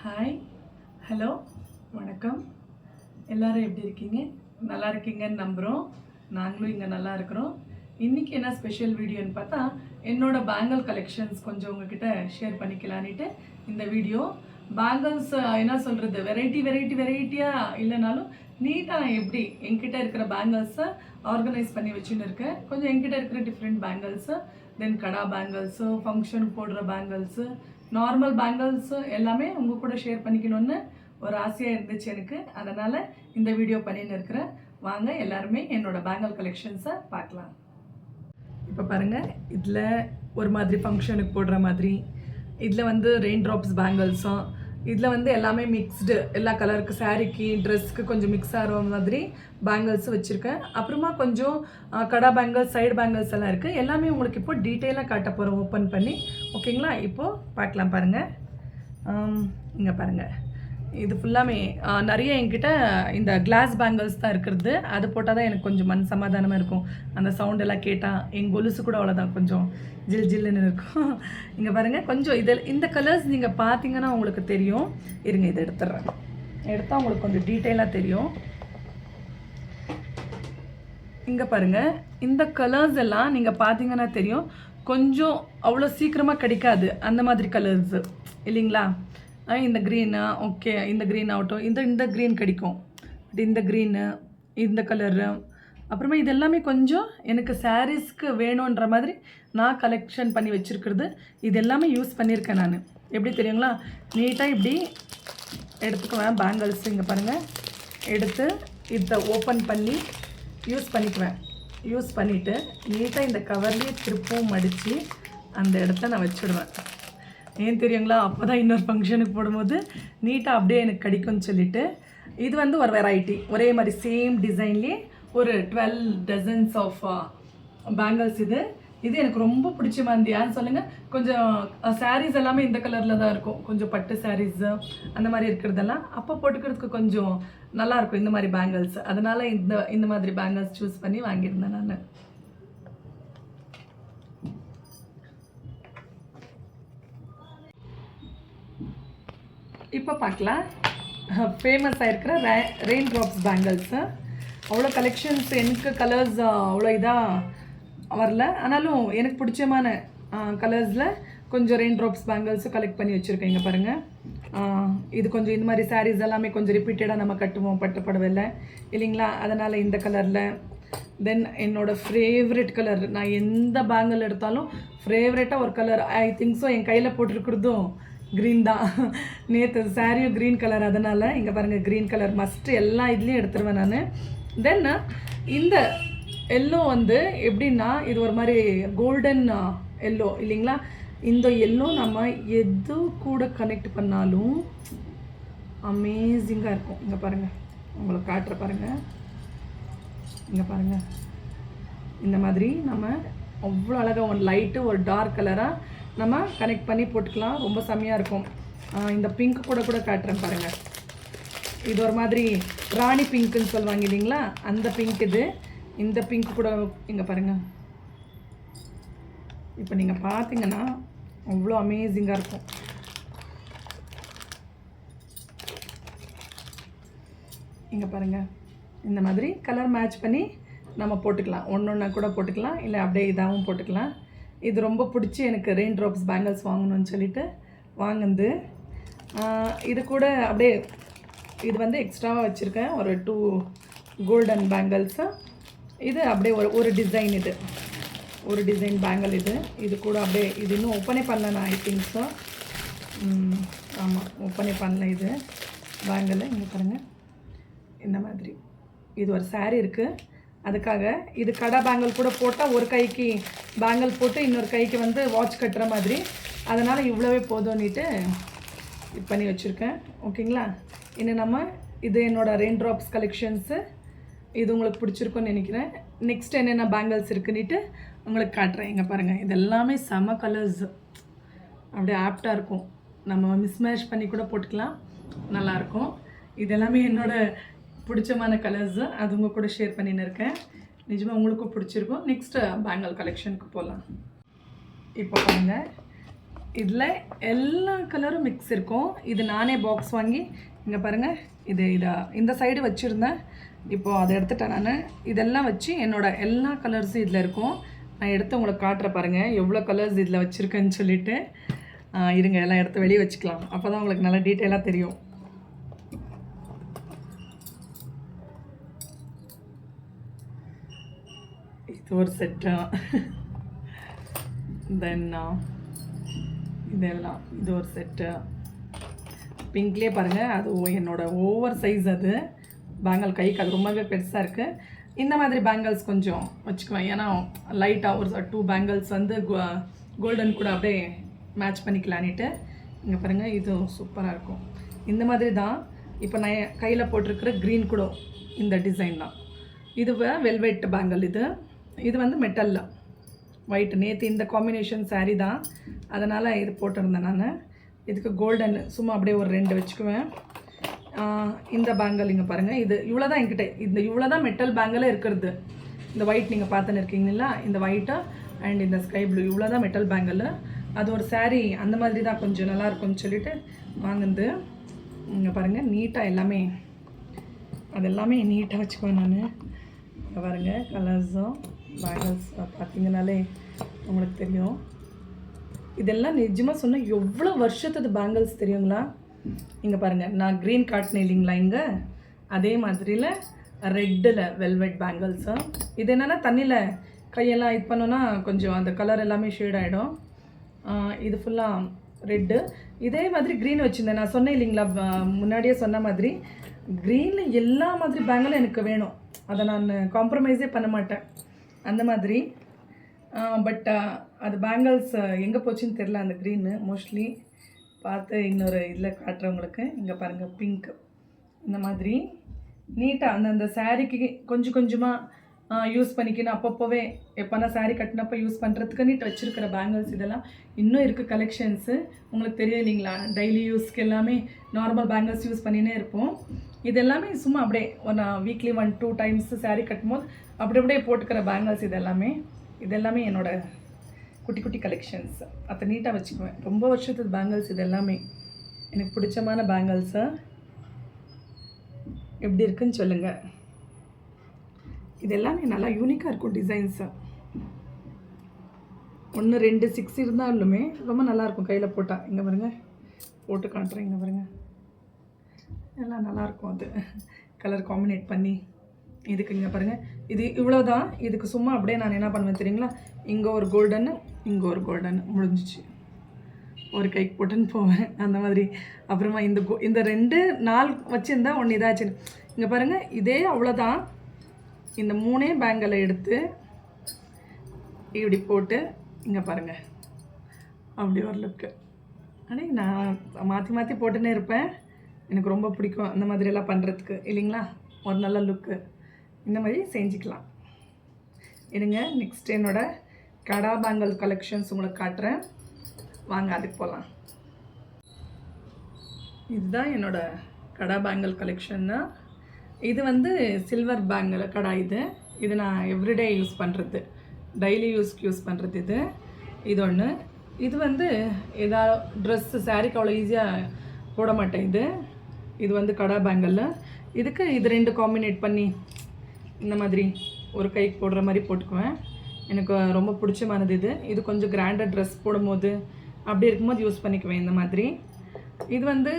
Hi, hello, வணக்கம். எல்லோரும் எப்படி இருக்கீங்க? நல்லா இருக்கீங்கன்னு நம்புகிறோம். நாங்களும் இங்கே நல்லா இருக்கிறோம். இன்றைக்கி என்ன ஸ்பெஷல் வீடியோன்னு பார்த்தா, என்னோடய பேங்கிள் கலெக்ஷன்ஸ் கொஞ்சம் உங்ககிட்ட ஷேர் பண்ணிக்கலான்ட்டு இந்த வீடியோ. பேங்கிள்ஸ் என்ன சொல்கிறது, வெரைட்டியாக இல்லைனாலும் நீட்டாக நான் எப்படி என்கிட்ட இருக்கிற பேங்கிள்ஸை ஆர்கனைஸ் பண்ணி வச்சுன்னு இருக்கேன். கொஞ்சம் என்கிட்ட இருக்கிற டிஃப்ரெண்ட் பேங்கிள்ஸு, தென் கடா பேங்கிள்ஸு, ஃபங்க்ஷனுக்கு போடுற பேங்கிள்ஸு, நார்மல் பேங்கிள்ஸு எல்லாமே உங்கள் கூட ஷேர் பண்ணிக்கணும்னு ஒரு ஆசையாக இருந்துச்சு எனக்கு. அதனால் இந்த வீடியோ பண்ணின்னு இருக்கிறேன். வாங்க எல்லாருமே என்னோடய பேங்கிள் கலெக்ஷன்ஸை பார்க்கலாம். இப்போ பாருங்கள், இதில் ஒரு மாதிரி ஃபங்க்ஷனுக்கு போடுற மாதிரி, இதில் ரெயின் ட்ராப்ஸ் பேங்கிள்ஸும், இதில் எல்லாமே மிக்ஸ்டு, எல்லா கலருக்கு சாரீக்கு ட்ரெஸ்க்கு கொஞ்சம் மிக்ஸ் ஆகிற மாதிரி பேங்கிள்ஸ் வச்சுருக்கேன். அப்புறமா கொஞ்சம் கடா பேங்கிள்ஸ், சைடு பேங்கிள்ஸ் எல்லாம் இருக்குது. எல்லாமே உங்களுக்கு இப்போ டீட்டெயிலாக காட்ட போகிறோம் ஓப்பன் பண்ணி. ஓகேங்களா? இப்போது பார்க்கலாம். பாருங்கள், இங்கே பாருங்கள், இது ஃபுல்லாமே நிறைய என்கிட்ட இந்த கிளாஸ் பேங்கிள்ஸ் தான் இருக்கிறது. அது போட்டால் தான் எனக்கு கொஞ்சம் மன சமாதானமாக இருக்கும். அந்த சவுண்ட் எல்லாம் கேட்டால் எங்கள் கொலுசு கூட அவ்வளோதான் கொஞ்சம் ஜில்லுன்னு இருக்கும். இங்கே பாருங்கள், கொஞ்சம் இதில் இந்த கலர்ஸ் நீங்கள் பார்த்தீங்கன்னா உங்களுக்கு தெரியும். இருங்க, இதை எடுத்துடுறேன். எடுத்தால் உங்களுக்கு கொஞ்சம் டீட்டெயிலாக தெரியும். இங்கே பாருங்கள், இந்த கலர்ஸ் எல்லாம் நீங்கள் பார்த்தீங்கன்னா தெரியும். கொஞ்சம் அவ்வளோ சீக்கிரமாக கிடைக்காது அந்த மாதிரி கலர்ஸு இல்லைங்களா? இந்த க்ரீனு, ஓகே, இந்த க்ரீன் ஆகட்டும், இந்த க்ரீன் கிடைக்கும். இந்த க்ரீனு, இந்த கலரு, அப்புறமா இது எல்லாமே கொஞ்சம் எனக்கு சாரீஸ்க்கு வேணுன்ற மாதிரி நான் கலெக்ஷன் பண்ணி வச்சுருக்கிறது. இது எல்லாமே யூஸ் பண்ணியிருக்கேன் நான். எப்படி தெரியுங்களா? நீட்டாக இப்படி எடுத்துக்குவேன் பேங்கிள்ஸ். இங்கே பாருங்கள், எடுத்து இதை ஓப்பன் பண்ணி யூஸ் பண்ணிக்குவேன். யூஸ் பண்ணிவிட்டு நீட்டாக இந்த கவர்லேயே திருப்பவும் மடித்து அந்த இடத்த நான் வச்சுடுவேன். ஏன் தெரியுங்களா? அப்போ தான் இன்னொரு ஃபங்க்ஷனுக்கு போடும்போது நீட்டாக அப்படியே எனக்கு கிடைக்கும்னு சொல்லிவிட்டு. இது ஒரு வெரைட்டி, ஒரே மாதிரி சேம் டிசைன்லேயே ஒரு 12 டசன்ஸ் ஆஃப் பேங்கிள்ஸ். இது எனக்கு ரொம்ப பிடிச்ச மாதிரி. யான்னு சொல்லுங்கள். கொஞ்சம் சாரீஸ் எல்லாமே இந்த கலரில் தான் இருக்கும். கொஞ்சம் பட்டு சாரீஸு அந்த மாதிரி இருக்கிறதெல்லாம் அப்போ போட்டுக்கிறதுக்கு கொஞ்சம் நல்லாயிருக்கும் இந்த மாதிரி பேங்கிள்ஸ். அதனால் இந்த மாதிரி பேங்கிள்ஸ் சூஸ் பண்ணி வாங்கியிருந்தேன் நான். இப்போ பார்க்கலாம், ஃபேமஸாக இருக்கிற ரெயின் ட்ராப்ஸ் பேங்கிள்ஸு. அவ்வளோ கலெக்ஷன்ஸ் எனக்கு கலர்ஸ் அவ்வளோ இதாக வரல. ஆனாலும் எனக்கு பிடிச்சமான கலர்ஸில் கொஞ்சம் ரெயின் ட்ராப்ஸ் பேங்கிள்ஸும் கலெக்ட் பண்ணி வச்சுருக்கேன். இங்கே பாருங்கள், இது கொஞ்சம் இந்த மாதிரி சாரீஸ் எல்லாமே கொஞ்சம் ரிப்பீட்டடாக நம்ம கட்டுவோம் பட்டு புடவையில் இல்லைங்களா? அதனால் இந்த கலரில். தென் என்னோடய ஃபேவரெட் கலர், நான் எந்த பேங்கிள் எடுத்தாலும் ஃபேவரெட்டாக ஒரு கலர் ஐ திங்க் ஸோ என் கையில் போட்டிருக்கிறதும் க்ரீன் தான். நேற்று சாரியும் க்ரீன் கலர். அதனால் இங்கே பாருங்கள், க்ரீன் கலர் மஸ்ட்டு எல்லா இதுலேயும் எடுத்துருவேன் நான். தென் இந்த எல்லோ எப்படின்னா, இது ஒரு மாதிரி கோல்டன் எல்லோ இல்லைங்களா? இந்த எல்லோ நம்ம எது கூட கனெக்ட் பண்ணாலும் அமேசிங்காக இருக்கும். இங்கே பாருங்கள், உங்களுக்கு காட்டுற பாருங்கள். இங்கே பாருங்கள், இந்த மாதிரி நம்ம அவ்வளோ அழகாக ஒரு லைட்டு ஒரு டார்க் கலராக நம்ம கனெக்ட் பண்ணி போட்டுக்கலாம். ரொம்ப செம்மையாக இருக்கும். இந்த பிங்க் கூட காட்டுறேன் பாருங்கள். இது ஒரு மாதிரி ராணி பிங்க்குன்னு சொல்லுவாங்க இல்லைங்களா? அந்த பிங்க் இது. இந்த பிங்க் கூட இங்கே பாருங்கள். இப்போ நீங்கள் பார்த்தீங்கன்னா அவ்வளோ அமேசிங்காக இருக்கும். இங்கே பாருங்கள், இந்த மாதிரி கலர் மேட்ச் பண்ணி நம்ம போட்டுக்கலாம். ஒன்றா கூட போட்டுக்கலாம், இல்லை அப்படியே இதாகவும் போட்டுக்கலாம். இது ரொம்ப பிடிச்சி எனக்கு ரெயின் ட்ராப்ஸ் பேங்கிள்ஸ் வாங்கணும்னு சொல்லிட்டு வாங்குது. இது கூட அப்படியே இது எக்ஸ்ட்ராவாக வச்சுருக்கேன் ஒரு 2 கோல்டன் பேங்கிள்ஸு. இது அப்படியே ஒரு டிசைன், இது ஒரு டிசைன் பேங்கிள். இது கூட அப்படியே இது இன்னும் ஓப்பனே பண்ணல நான். ஐ திங்க் ஸோ, ஆமாம், ஓப்பனே பண்ணல இது பேங்கிள். இங்கே பாருங்கள், இந்த மாதிரி இது ஒரு சாரீ இருக்குது. அதுக்காக இது கடா பேங்கிள் கூட போட்டால் ஒரு கைக்கு பேங்கிள் போட்டு இன்னொரு கைக்கு வாட்ச் கட்டுற மாதிரி. அதனால் இவ்வளோவே போதும்னிட்டு இது பண்ணி வச்சுருக்கேன். ஓகேங்களா? இன்னும் நம்ம இது என்னோடய ரெயின் ட்ராப்ஸ் கலெக்ஷன்ஸு. இது உங்களுக்கு பிடிச்சிருக்குன்னு நினைக்கிறேன். நெக்ஸ்ட் என்னென்ன பேங்கிள்ஸ் இருக்குன்னுட்டு உங்களுக்கு காட்டுறேன். இங்கே பாருங்கள், இது எல்லாமே செம கலர்ஸ், அப்படியே ஆப்டாக இருக்கும். நம்ம மிஸ்மேட்ச் பண்ணி கூட போட்டுக்கலாம், நல்லாயிருக்கும். இது எல்லாமே என்னோடய பிடிச்சமான கலர்ஸு. அது உங்கள் கூட ஷேர் பண்ணின்னு இருக்கேன். நிஜமாக உங்களுக்கும் பிடிச்சிருக்கும். நெக்ஸ்ட்டு பேங்கிள் கலெக்ஷனுக்கு போகலாம். இப்போ பாருங்கள், இதில் எல்லா கலரும் மிக்ஸ் இருக்கும். இது நானே பாக்ஸ் வாங்கி இங்கே பாருங்கள், இந்த சைடு வச்சுருந்தேன். இப்போது அதை எடுத்துட்டேன் நான். இதெல்லாம் வச்சு என்னோடய எல்லா கலர்ஸும் இதில் இருக்கும். நான் எடுத்து உங்களுக்கு காட்டுற பாருங்கள் எவ்வளோ கலர்ஸ் இதில் வச்சுருக்கேன்னு சொல்லிவிட்டு. இருங்க, எல்லாம் எடுத்து வெளியே வச்சுக்கலாம். அப்போ தான் உங்களுக்கு நல்லா டீட்டெயிலாக தெரியும். இது ஒரு செட்டு. தென் இதெல்லாம் இது ஒரு செட்டு. பிங்க்லேயே பாருங்கள், அது என்னோடய ஓவர் சைஸ். அது பேங்கிள் கைக்கு அது ரொம்பவே பெருசாக இருக்குது. இந்த மாதிரி பேங்கிள்ஸ் கொஞ்சம் வச்சுக்குவேன். ஏன்னா லைட்டாக ஒரு 2 பேங்கிள்ஸ் வந்து கோல்டன் கூட அப்படியே மேட்ச் பண்ணிக்கலான்ட்டு. இங்கே பாருங்கள், இது சூப்பராக இருக்கும். இந்த மாதிரி தான் இப்போ நான் கையில் போட்டிருக்கிற க்ரீன் கூட இந்த டிசைன் தான். இது வெல்வெட் பேங்கிள். இது வந்து மெட்டலில் ஒயிட். நேற்று இந்த காம்பினேஷன் சாரீ தான், அதனால் இது போட்டிருந்தேன் நான். இதுக்கு கோல்டன் சும்மா அப்படியே ஒரு 2 வச்சுக்குவேன். இந்த பேங்கிள் இங்கே பாருங்கள், இது இவ்வளோ தான் என்கிட்ட. இவ்வளோ தான் மெட்டல் பேங்கில் இருக்கிறது. இந்த ஒயிட் நீங்கள் பார்த்துன்னு இருக்கீங்களா, இந்த ஒயிட்டு அண்ட் இந்த ஸ்கை ப்ளூ, இவ்வளோ தான் மெட்டல் பேங்கிள். அது ஒரு சாரீ அந்த மாதிரி தான் கொஞ்சம் நல்லாயிருக்கும்னு சொல்லிட்டு வாங்குது. இங்கே பாருங்கள், நீட்டாக எல்லாமே அது எல்லாமே நீட்டாக வச்சுக்குவேன் நான். இங்கே பாருங்கள், கலர்ஸும் பேங்கிள்ஸ் பார்த்தீங்கனாலே உங்களுக்கு தெரியும். இதெல்லாம் நிஜமாக சொன்னால் எவ்வளோ வருஷத்துக்கு பேங்கிள்ஸ் தெரியுங்களா? இங்கே பாருங்கள், நான் க்ரீன் காட்டினேன் இல்லைங்களா இங்கே, அதே மாதிரியில் ரெட்டில் வெல்வெட் பேங்கிள்ஸு. இது என்னென்னா தண்ணியில் கையெல்லாம் இது பண்ணோன்னா கொஞ்சம் அந்த கலர் எல்லாமே ஷேட் ஆகிடும். இது ஃபுல்லாக ரெட்டு. இதே மாதிரி க்ரீன் வச்சுருந்தேன். நான் சொன்னேன் இல்லைங்களா முன்னாடியே சொன்ன மாதிரி, க்ரீனில் எல்லா மாதிரி பேங்கிளும் எனக்கு வேணும். அதை நான் காம்ப்ரமைஸே பண்ண மாட்டேன் அந்த மாதிரி. பட் அது பேங்கிள்ஸ் எங்கே போச்சுன்னு தெரில அந்த க்ரீனு. மோஸ்ட்லி பார்த்து இன்னொரு இதில் காட்டுறவங்களுக்கு. இங்கே பாருங்கள், பிங்க். இந்த மாதிரி நீட்டாக அந்தந்த சாரீக்கு கொஞ்சம் கொஞ்சமாக யூஸ் பண்ணிக்கணும். அப்பப்போவே எப்போனா சாரீ கட்டினப்போ யூஸ் பண்ணுறதுக்கு நீட் வச்சுருக்கிற பேங்கிள்ஸ் இதெல்லாம் இன்னும் இருக்குது கலெக்ஷன்ஸு. உங்களுக்கு தெரியும் இல்லைங்களா, டெய்லி யூஸ்க்கு எல்லாமே நார்மல் பேங்கிள்ஸ் யூஸ் பண்ணினே இருப்போம். இது எல்லாமே சும்மா அப்படியே வீக்லி 1-2 டைம்ஸ் சாரீ கட்டும்போது அப்படியே போட்டுக்கிற பேங்கிள்ஸ் இதெல்லாமே என்னோடய குட்டி குட்டி கலெக்ஷன்ஸ். அதை நீட்டாக வச்சுக்குவேன். ரொம்ப வருஷத்துக்கு பேங்கிள்ஸ் இது எல்லாமே எனக்கு பிடிச்சமான பேங்கிள்ஸை. எப்படி இருக்குன்னு சொல்லுங்கள். இது எல்லாமே நல்லா யூனிக்காக இருக்கும் டிசைன்ஸு. 1, 2, 6 இருந்தாலுமே ரொம்ப நல்லாயிருக்கும் கையில் போட்டால். இங்கே பாருங்கள், போட்டு காட்டுறேன். இங்கே பாருங்கள், எல்லாம் நல்லாயிருக்கும். அது கலர் காம்பினேட் பண்ணி இதுக்கு இங்கே பாருங்கள், இது இவ்வளோ தான். இதுக்கு சும்மா அப்படியே நான் என்ன பண்ணுவேன் தெரியுங்களா, இங்கே ஒரு கோல்டன்னு இங்கே ஒரு கோல்டன்னு முடிஞ்சிச்சு. ஒரு கைக்கு போட்டுன்னு போவேன் அந்த மாதிரி. அப்புறமா இந்த 2-4 வச்சுருந்தா 1 இதாச்சு. இங்கே பாருங்கள், இதே அவ்வளோதான். இந்த 3 பேங்கிளை எடுத்து இப்படி போட்டு இங்கே பாருங்கள், அப்படி ஒரு லுக்கு. ஆனால் நான் மாற்றி மாற்றி போட்டுன்னே இருப்பேன். எனக்கு ரொம்ப பிடிக்கும் அந்த மாதிரியெல்லாம் பண்ணுறதுக்கு இல்லைங்களா. ஒரு நல்ல லுக்கு இந்த மாதிரி செஞ்சுக்கலாம். இருங்க, நெக்ஸ்ட் என்னோடய கடா பேங்கிள் கலெக்ஷன்ஸ் உங்களுக்கு காட்டுறேன். வாங்க அதுக்கு போகலாம். இதுதான் என்னோடய கடா பேங்கிள் கலெக்ஷன்னா. இது வந்து சில்வர் பேங்கிள் கடா. இது நான் எவ்ரிடே யூஸ் பண்ணுறது, டெய்லி யூஸ் பண்ணுறது. இது ஒன்று. இது வந்து ஏதாவது ட்ரெஸ்ஸு சாரீக்கு அவ்வளோ ஈஸியாக போட மாட்டேன். இது வந்து கடா பேங்கிள். இதுக்கு இது 2 காம்பினேட் பண்ணி இந்த மாதிரி ஒரு கைக்கு போடுற மாதிரி போட்டுக்குவேன். எனக்கு ரொம்ப பிடிச்சமானது இது கொஞ்சம் கிராண்டாக ட்ரெஸ் போடும்போது அப்படி இருக்கும்போது யூஸ் பண்ணிக்குவேன் இந்த மாதிரி. இது வந்து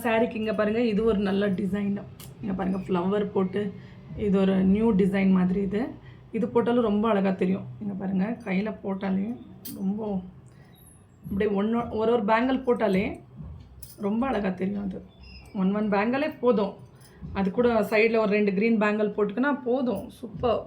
சாரீக்கு இங்கே பாருங்கள், இது ஒரு நல்ல டிசைன். இங்கே பாருங்கள், ஃப்ளவர் போட்டு இது ஒரு நியூ டிசைன் மாதிரி. இது போட்டாலும் ரொம்ப அழகாக தெரியும். இங்கே பாருங்கள், கையில் போட்டாலே ரொம்ப அப்படியே ஒரு பேங்கிள் போட்டாலே ரொம்ப அழகாக தெரியும். அது 1 பேங்கிளே போதும். அது கூட சைடில் ஒரு 2 க்ரீன் பேங்கிள் போட்டுக்கினா போதும், சூப்பர்.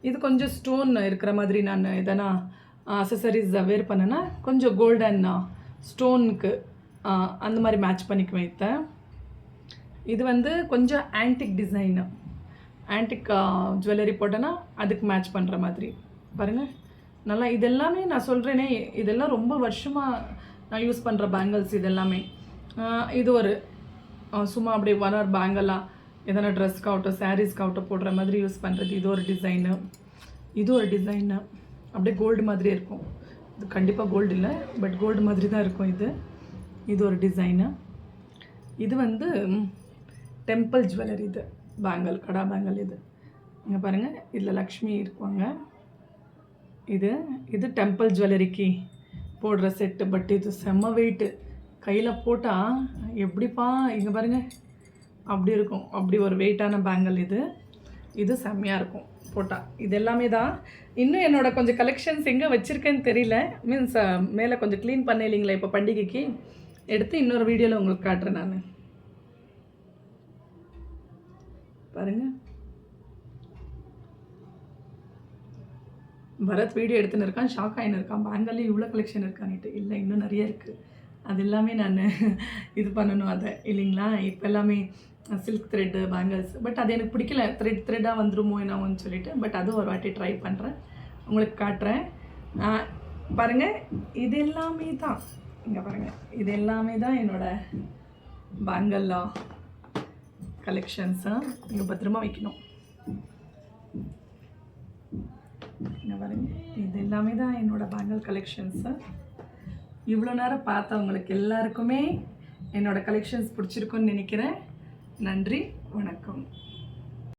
இது கொஞ்சம் ஸ்டோன் இருக்கிற மாதிரி நான் எதனா அசசரிஸ் வேர் பண்ணேன்னா கொஞ்சம் கோல்டன் ஸ்டோனுக்கு அந்த மாதிரி மேட்ச் பண்ணிக்குவேன். இது வந்து கொஞ்சம் ஆன்டிக் டிசைனு, ஆன்டிக் ஜுவல்லரி போட்டேன்னா அதுக்கு மேட்ச் பண்ணுற மாதிரி பாருங்கள். நல்லா இதெல்லாமே நான் சொல்கிறேனே, இதெல்லாம் ரொம்ப வருஷமாக நான் யூஸ் பண்ணுற பேங்கிள்ஸ் இதெல்லாமே. இது ஒரு சும்மா அப்படியே 1 hour பேங்கிளாக எதனா ட்ரெஸ்க்காகட்டும் சாரீஸ்க்காகட்டும் போடுற மாதிரி யூஸ் பண்ணுறது. இது ஒரு டிசைனு, அப்படியே கோல்டு மாதிரி இருக்கும். இது கண்டிப்பாக கோல்டு இல்லை, பட் கோல்டு மாதிரி தான் இருக்கும். இது ஒரு டிசைனு. இது வந்து டெம்பிள் ஜுவல்லரி. இது பேங்கிள், கடா பேங்கிள். இது இங்கே பாருங்கள், இதில் லக்ஷ்மி இருக்குவாங்க. இது டெம்பிள் ஜுவல்லரிக்கு போடுற செட்டு. பட் இது செம்ம வெயிட்டு. கையில் போட்டால் எப்படிப்பா, இங்கே பாருங்கள் அப்படி இருக்கும். அப்படி ஒரு வெயிட்டான பேங்கிள். இது செம்மையாக இருக்கும் போட்டால். இது எல்லாமே தான். இன்னும் என்னோடய கொஞ்சம் கலெக்ஷன்ஸ் எங்கே வச்சுருக்கேன்னு தெரியல. மீன்ஸ் மேலே கொஞ்சம் க்ளீன் பண்ண இல்லைங்களா இப்போ பண்டிகைக்கு, எடுத்து இன்னொரு வீடியோவில் உங்களுக்கு காட்டுறேன் நான். பாருங்கள், பரத் வீடியோ எடுத்துன்னு இருக்கான், ஷாக் ஆகின்னு இருக்கான். பேங்கிள் இவ்வளோ கலெக்ஷன் இருக்கான்னுட்டு. இல்லை, இன்னும் நிறைய இருக்குது. அது எல்லாமே நான் இது பண்ணணும் அதை, இல்லைங்களா? இப்போ எல்லாமே சில்க் த்ரெட்டு பேங்கிள்ஸ். பட் அது எனக்கு பிடிக்கல, த்ரெட்டாக வந்துருமோ என்னவோன்னு சொல்லிட்டு. பட் அது ஒரு வாட்டி ட்ரை பண்ணுறேன், உங்களுக்கு காட்டுறேன். பாருங்கள், இது எல்லாமே தான். இங்கே பாருங்கள், இது எல்லாமே தான் என்னோடய பேங்கிள்லாம் கலெக்ஷன்ஸாக. இங்கே பத்திரமா வைக்கணும். இங்கே பாருங்கள், இது எல்லாமே தான் என்னோடய பேங்கிள் கலெக்ஷன்ஸு. இவ்வளோ நேரம் பார்த்தவங்களுக்கு எல்லாருக்குமே என்னோடய கலெக்ஷன்ஸ் பிடிச்சிருக்குன்னு நினைக்கிறேன். நன்றி, வணக்கம்.